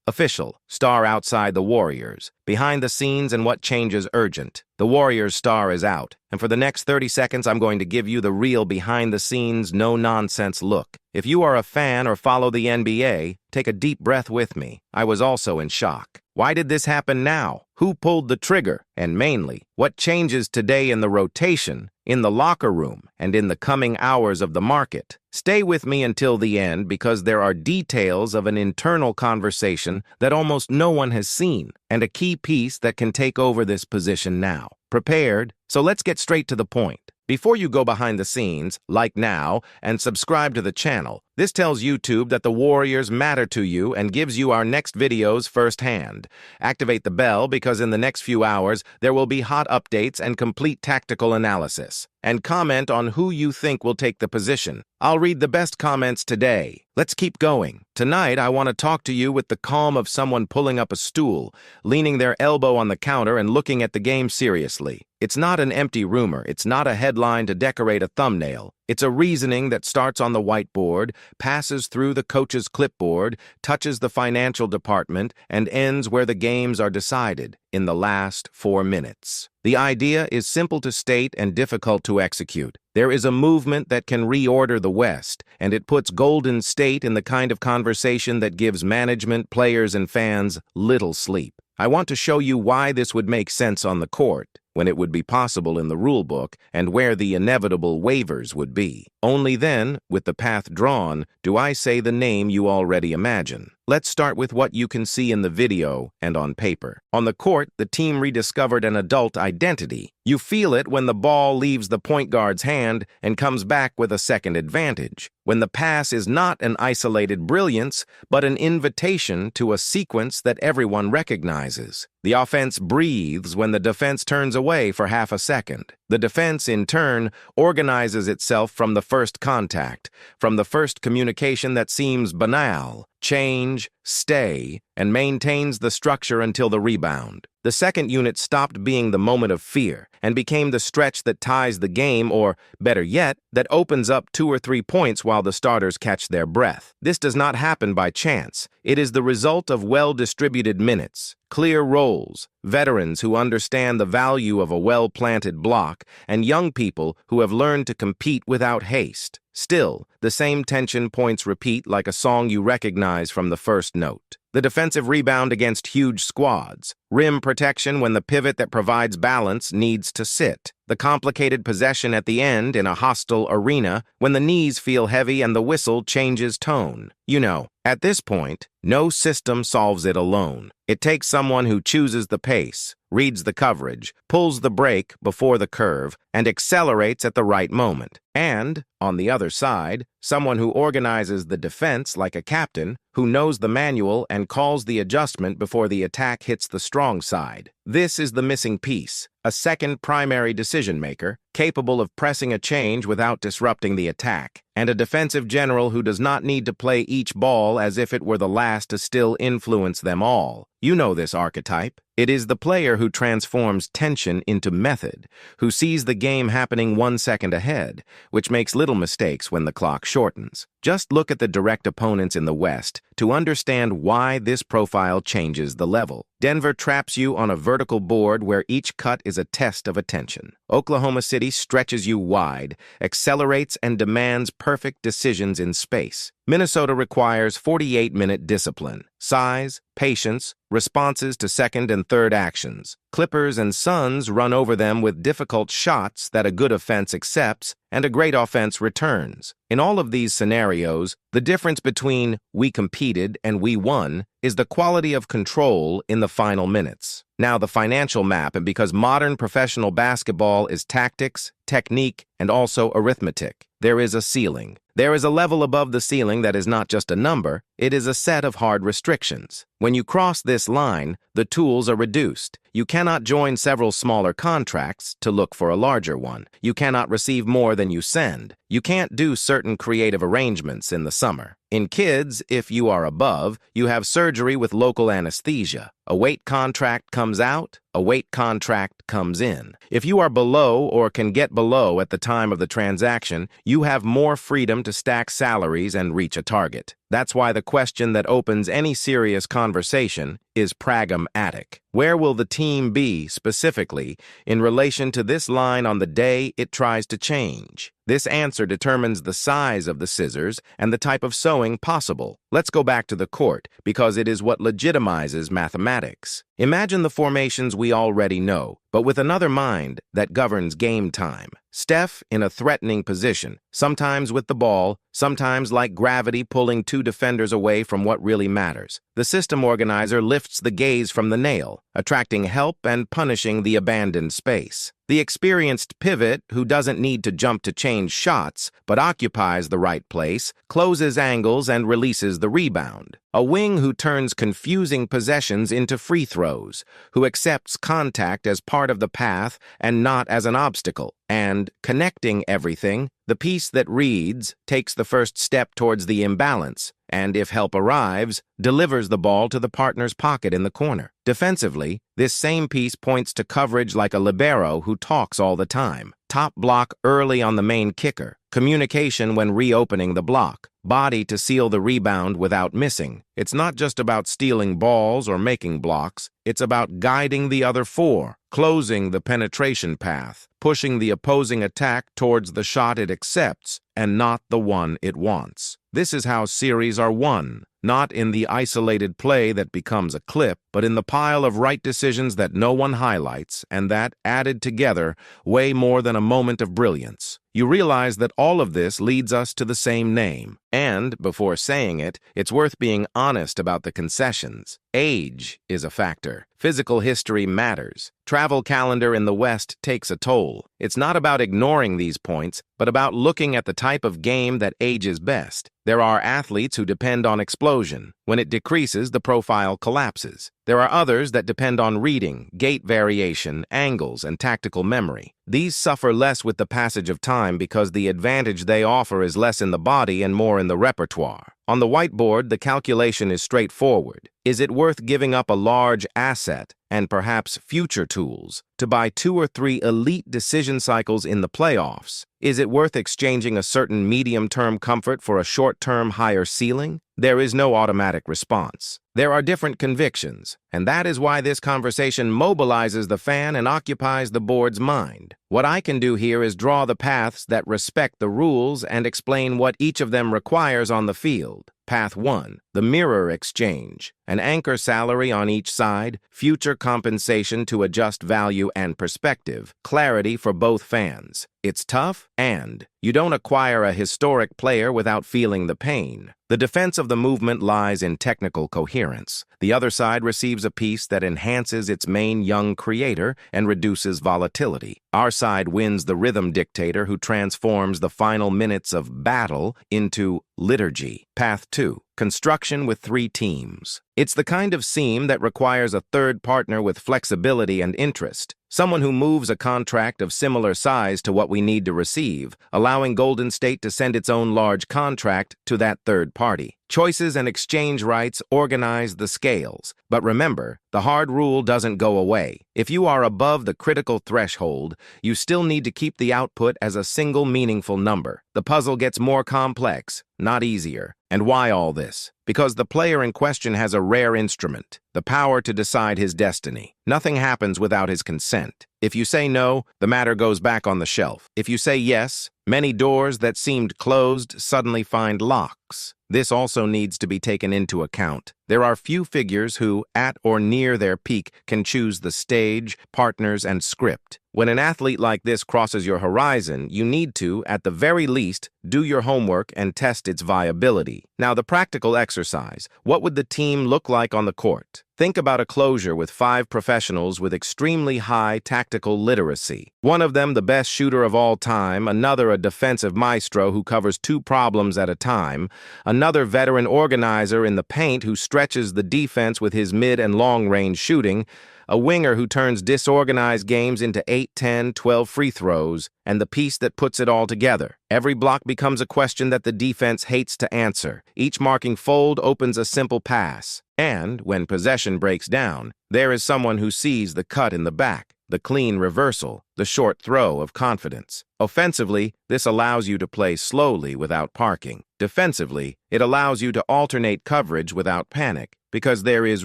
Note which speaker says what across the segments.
Speaker 1: Official, star outside the Warriors. Behind the scenes and what changes urgent. The Warriors star is out, and for the next 30 seconds I'm going to give you the real behind-the-scenes, no-nonsense look. If you are a fan or follow the NBA, take a deep breath with me. I was also in shock. Why did this happen now? Who pulled the trigger? And mainly, what changes today in the rotation, in the locker room, and in the coming hours of the market? Stay with me until the end because there are details of an internal conversation that almost no one has seen, and a key piece that can take over this position now. Prepared? So let's get straight to the point. Before you go behind the scenes, like now, and subscribe to the channel. This tells YouTube that the Warriors matter to you and gives you our next videos firsthand. Activate the bell because in the next few hours, there will be hot updates and complete tactical analysis. And comment on who you think will take the position. I'll read the best comments today. Let's keep going. Tonight, I want to talk to you with the calm of someone pulling up a stool, leaning their elbow on the counter and looking at the game seriously. It's not an empty rumor. It's not a headline to decorate a thumbnail. It's a reasoning that starts on the whiteboard, passes through the coach's clipboard, touches the financial department, and ends where the games are decided, in the last 4 minutes. The idea is simple to state and difficult to execute. There is a movement that can reorder the West, and it puts Golden State in the kind of conversation that gives management, players, and fans little sleep. I want to show you why this would make sense on the court, when it would be possible in the rulebook, and where the inevitable waivers would be. Only then, with the path drawn, do I say the name you already imagine. Let's start with what you can see in the video and on paper. On the court, the team rediscovered an adult identity. You feel it when the ball leaves the point guard's hand and comes back with a second advantage. When the pass is not an isolated brilliance, but an invitation to a sequence that everyone recognizes. The offense breathes when the defense turns away for half a second. The defense, in turn, organizes itself from the first contact, from the first communication that seems banal, change, stay, and maintains the structure until the rebound. The second unit stopped being the moment of fear and became the stretch that ties the game, or, better yet, that opens up 2 or 3 points while the starters catch their breath. This does not happen by chance. It is the result of well-distributed minutes, clear roles, veterans who understand the value of a well-planted block, and young people who have learned to compete without haste. Still, the same tension points repeat like a song you recognize from the first note. The defensive rebound against huge squads, rim protection when the pivot that provides balance needs to sit, the complicated possession at the end in a hostile arena when the knees feel heavy and the whistle changes tone. You know, at this point, no system solves it alone. It takes someone who chooses the pace, reads the coverage, pulls the brake before the curve, and accelerates at the right moment. And, on the other side, someone who organizes the defense like a captain, who knows the manual and calls the adjustment before the attack hits the strong side. This is the missing piece, a second primary decision-maker, capable of pressing a change without disrupting the attack, and a defensive general who does not need to play each ball as if it were the last to still influence them all. You know this archetype. It is the player who transforms tension into method, who sees the game happening 1 second ahead, which makes little mistakes when the clock shortens. Just look at the direct opponents in the West to understand why this profile changes the level. Denver traps you on a vertical board where each cut is a test of attention. Oklahoma City stretches you wide, accelerates, and demands perfect decisions in space. Minnesota requires 48-minute discipline, size, patience, responses to second and third actions. Clippers and Suns run over them with difficult shots that a good offense accepts and a great offense returns. In all of these scenarios, the difference between we competed and we won is the quality of control in the final minutes. Now the financial map, and because modern professional basketball is tactics, technique, and also arithmetic, there is a ceiling. There is a level above the ceiling that is not just a number, it is a set of hard restrictions. When you cross this line, The tools are reduced. You cannot join several smaller contracts to look for a larger one. You cannot receive more than you send. You can't do certain creative arrangements in the summer. In kids, if you are above, you have surgery with local anesthesia. A weight contract comes out, a weight contract comes in. If you are below or can get below at the time of the transaction, you have more freedom to stack salaries and reach a target. That's why the question that opens any serious conversation is pragmatic. Where will the team be, specifically, in relation to this line on the day it tries to change? This answer determines the size of the scissors and the type of sewing possible. Let's go back to the court, because it is what legitimizes mathematics. Imagine the formations we already know, but with another mind that governs game time. Steph in a threatening position, sometimes with the ball, sometimes like gravity pulling two defenders away from what really matters. The system organizer lifts the gaze from the nail, attracting help and punishing the abandoned space. The experienced pivot, who doesn't need to jump to change shots, but occupies the right place, closes angles and releases the rebound. A wing who turns confusing possessions into free throws, who accepts contact as part of the path and not as an obstacle. And, connecting everything, the piece that reads takes the first step towards the imbalance, and if help arrives, delivers the ball to the partner's pocket in the corner. Defensively, this same piece points to coverage like a libero who talks all the time. Top block early on the main kicker. Communication when reopening the block. Body to seal the rebound without missing. It's not just about stealing balls or making blocks. It's about guiding the other four, closing the penetration path, pushing the opposing attack towards the shot it accepts and not the one it wants. This is how series are won, not in the isolated play that becomes a clip, but in the pile of right decisions that no one highlights and that, added together, weigh more than a moment of brilliance. You realize that all of this leads us to the same name. And, before saying it, it's worth being honest about the concessions. Age is a factor. Physical history matters. Travel calendar in the West takes a toll. It's not about ignoring these points, but about looking at the type of game that ages best. There are athletes who depend on explosion. When it decreases, the profile collapses. There are others that depend on reading, gait variation, angles, and tactical memory. These suffer less with the passage of time because the advantage they offer is less in the body and more in the repertoire. On the whiteboard, the calculation is straightforward. Is it worth giving up a large asset and perhaps future tools to buy 2 or 3 elite decision cycles in the playoffs? Is it worth exchanging a certain medium-term comfort for a short-term higher ceiling? There is no automatic response. There are different convictions, and that is why this conversation mobilizes the fan and occupies the board's mind. What I can do here is draw the paths that respect the rules and explain what each of them requires on the field. Path 1, the mirror exchange. An anchor salary on each side, future compensation to adjust value and perspective, clarity for both fans. It's tough, and you don't acquire a historic player without feeling the pain. The defense of the movement lies in technical coherence. The other side receives a piece that enhances its main young creator and reduces volatility. Our side wins the rhythm dictator who transforms the final minutes of battle into liturgy. Path 2. Construction with 3 teams. It's the kind of seam that requires a third partner with flexibility and interest. Someone who moves a contract of similar size to what we need to receive, allowing Golden State to send its own large contract to that third party. Choices and exchange rights organize the scales. But remember, the hard rule doesn't go away. If you are above the critical threshold, you still need to keep the output as a single meaningful number. The puzzle gets more complex, not easier. And why all this? Because the player in question has a rare instrument, the power to decide his destiny. Nothing happens without his consent. If you say no, the matter goes back on the shelf. If you say yes, many doors that seemed closed suddenly find locks. This also needs to be taken into account. There are few figures who, at or near their peak, can choose the stage, partners, and script. When an athlete like this crosses your horizon, you need to, at the very least, do your homework and test its viability. Now, the practical exercise. What would the team look like on the court? Think about a closure with 5 professionals with extremely high tactical literacy. One of them the best shooter of all time, another a defensive maestro who covers 2 problems at a time, another veteran organizer in the paint who stretches the defense with his mid and long-range shooting, a winger who turns disorganized games into 8, 10, 12 free throws, and the piece that puts it all together. Every block becomes a question that the defense hates to answer. Each marking fold opens a simple pass. And, when possession breaks down, there is someone who sees the cut in the back, the clean reversal, the short throw of confidence. Offensively, this allows you to play slowly without parking. Defensively, it allows you to alternate coverage without panic, because there is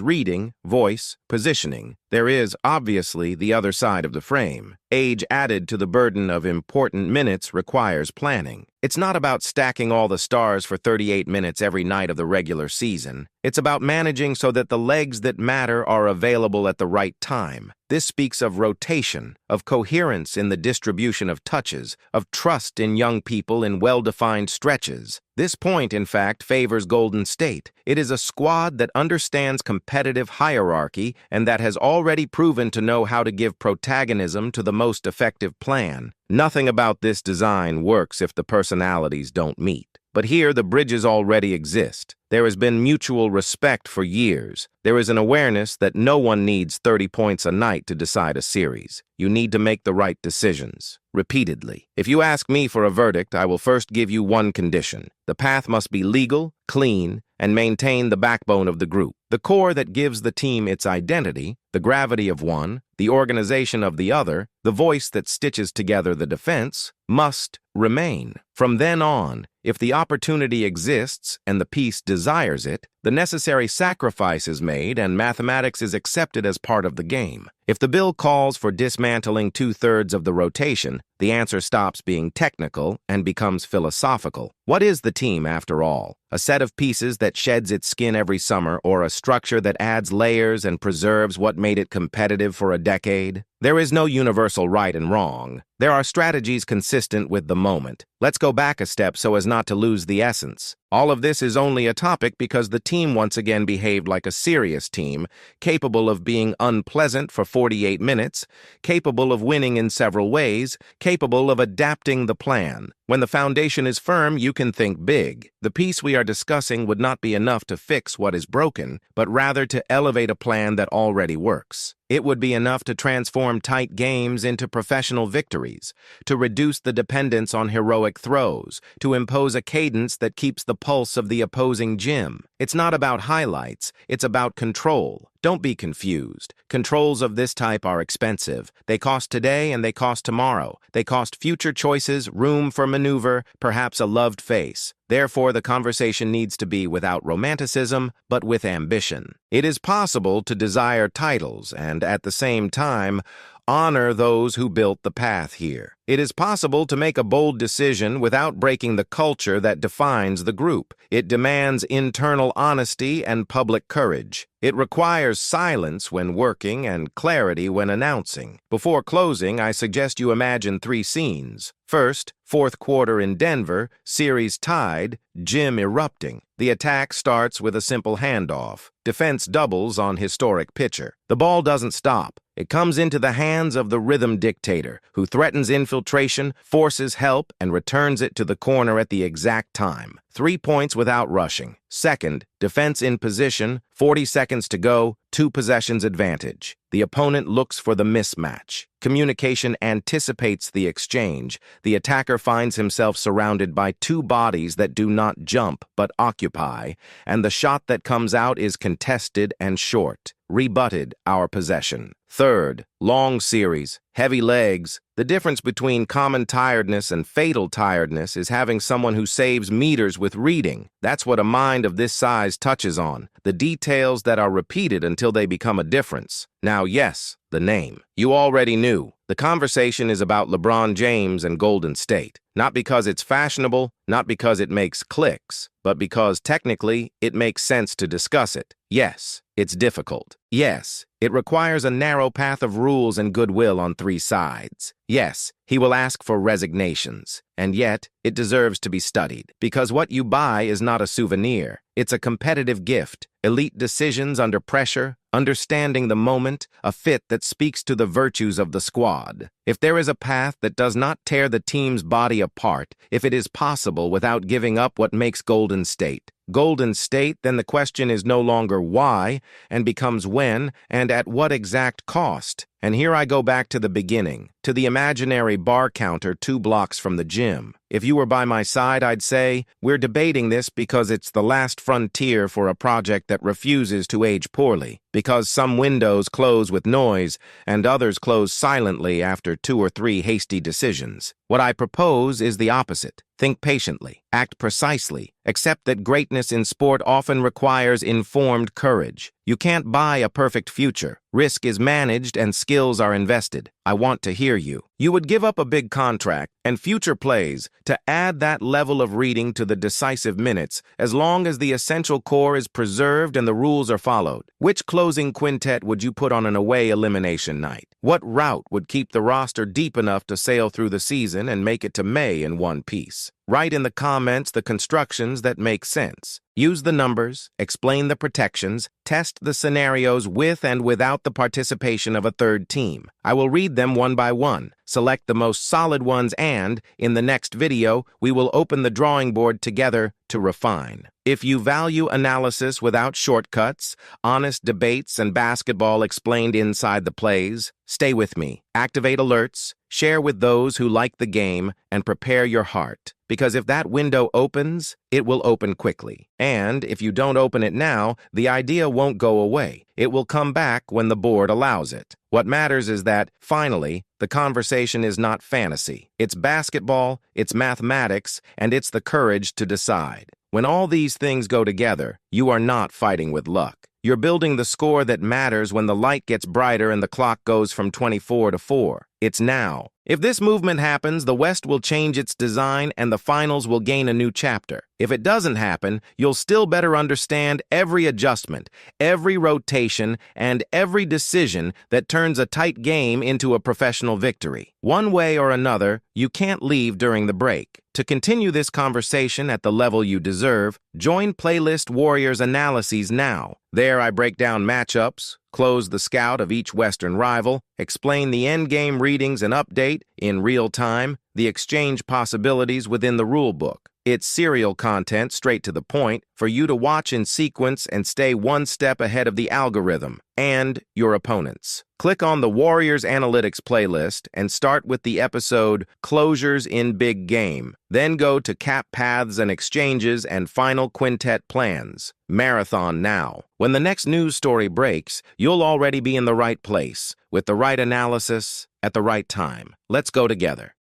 Speaker 1: reading, voice, positioning. There is, obviously, the other side of the frame. Age added to the burden of important minutes requires planning. It's not about stacking all the stars for 38 minutes every night of the regular season. It's about managing so that the legs that matter are available at the right time. This speaks of rotation, of coherence in the distribution of touches, of trust in young people in well-defined stretches. This point, in fact, favors Golden State. It is a squad that understands competitive hierarchy and that has already proven to know how to give protagonism to the most effective plan. Nothing about this design works if the personalities don't meet. But here, the bridges already exist. There has been mutual respect for years. There is an awareness that no one needs 30 points a night to decide a series. You need to make the right decisions, repeatedly. If you ask me for a verdict, I will first give you one condition. The path must be legal, clean, and maintain the backbone of the group. The core that gives the team its identity, the gravity of one, the organization of the other, the voice that stitches together the defense, must remain. From then on, if the opportunity exists and the piece desires it, the necessary sacrifice is made and mathematics is accepted as part of the game. If the bill calls for dismantling 2/3 of the rotation, the answer stops being technical and becomes philosophical. What is the team, after all? A set of pieces that sheds its skin every summer, or a structure that adds layers and preserves what made it competitive for a decade? There is no universal right and wrong. There are strategies consistent with the moment. Let's go back a step so as not to lose the essence. All of this is only a topic because the team once again behaved like a serious team, capable of being unpleasant for 48 minutes, capable of winning in several ways, capable of adapting the plan. When the foundation is firm, you can think big. The piece we are discussing would not be enough to fix what is broken, but rather to elevate a plan that already works. It would be enough to transform tight games into professional victories, to reduce the dependence on heroic throws, to impose a cadence that keeps the pulse of the opposing gym. It's not about highlights, it's about control. Don't be confused. Controls of this type are expensive. They cost today and they cost tomorrow. They cost future choices, room for maneuver, perhaps a loved face. Therefore, the conversation needs to be without romanticism, but with ambition. It is possible to desire titles and, at the same time, honor those who built the path here. It is possible to make a bold decision without breaking the culture that defines the group. It demands internal honesty and public courage. It requires silence when working and clarity when announcing. Before closing, I suggest you imagine 3 scenes. First, fourth quarter in Denver, series tied, gym erupting. The attack starts with a simple handoff. Defense doubles on historic pitcher. The ball doesn't stop. It comes into the hands of the rhythm dictator, who threatens infiltration, forces help, and returns it to the corner at the exact time. 3 points without rushing. Second, defense in position, 40 seconds to go, 2 possessions advantage. The opponent looks for the mismatch. Communication anticipates the exchange. The attacker finds himself surrounded by 2 bodies that do not jump but occupy, and the shot that comes out is contested and short. Rebutted our possession. Third, long series, heavy legs. The difference between common tiredness and fatal tiredness is having someone who saves meters with reading. That's what a mind of this size touches on, the details that are repeated until they become a difference. Now, yes, the name. You already knew. The conversation is about LeBron James and Golden State. Not because it's fashionable, not because it makes clicks, but because technically it makes sense to discuss it. Yes, it's difficult. Yes, it requires a narrow path of rules and goodwill on 3 sides. Yes, he will ask for resignations. And yet, it deserves to be studied. Because what you buy is not a souvenir. It's a competitive gift. Elite decisions under pressure, understanding the moment, a fit that speaks to the virtues of the squad. If there is a path that does not tear the team's body apart, if it is possible without giving up what makes Golden State, then the question is no longer why, and becomes when and at what exact cost. And here I go back to the beginning, to the imaginary bar counter 2 blocks from the gym. If you were by my side, I'd say, we're debating this because it's the last frontier for a project that refuses to age poorly, because some windows close with noise and others close silently after 2 or 3 hasty decisions. What I propose is the opposite. Think patiently, act precisely, accept that greatness in sport often requires informed courage. You can't buy a perfect future. Risk is managed and skills are invested. I want to hear you. You would give up a big contract and future plays to add that level of reading to the decisive minutes as long as the essential core is preserved and the rules are followed. Which closing quintet would you put on an away elimination night? What route would keep the roster deep enough to sail through the season and make it to May in one piece? Write in the comments the constructions that make sense. Use the numbers, explain the protections, test the scenarios with and without the participation of a third team. I will read them one by one, select the most solid ones, and, in the next video, we will open the drawing board together to refine. If you value analysis without shortcuts, honest debates, and basketball explained inside the plays, stay with me. Activate alerts, share with those who like the game, and prepare your heart. Because if that window opens, it will open quickly. And if you don't open it now, the idea won't go away. It will come back when the board allows it. What matters is that, finally, the conversation is not fantasy. It's basketball, it's mathematics, and it's the courage to decide. When all these things go together, you are not fighting with luck. You're building the score that matters when the light gets brighter and the clock goes from 24 to 4. It's now. If this movement happens, the West will change its design and the finals will gain a new chapter. If it doesn't happen, you'll still better understand every adjustment, every rotation, and every decision that turns a tight game into a professional victory. One way or another, you can't leave during the break. To continue this conversation at the level you deserve, join Playlist Warriors Analyses now. There I break down matchups, close the scout of each Western rival, explain the endgame readings and update, in real time, the exchange possibilities within the rulebook. It's serial content, straight to the point, for you to watch in sequence and stay one step ahead of the algorithm and your opponents. Click on the Warriors Analytics playlist and start with the episode Closures in Big Game. Then go to Cap Paths and Exchanges and Final Quintet Plans. Marathon now. When the next news story breaks, you'll already be in the right place, with the right analysis, at the right time. Let's go together.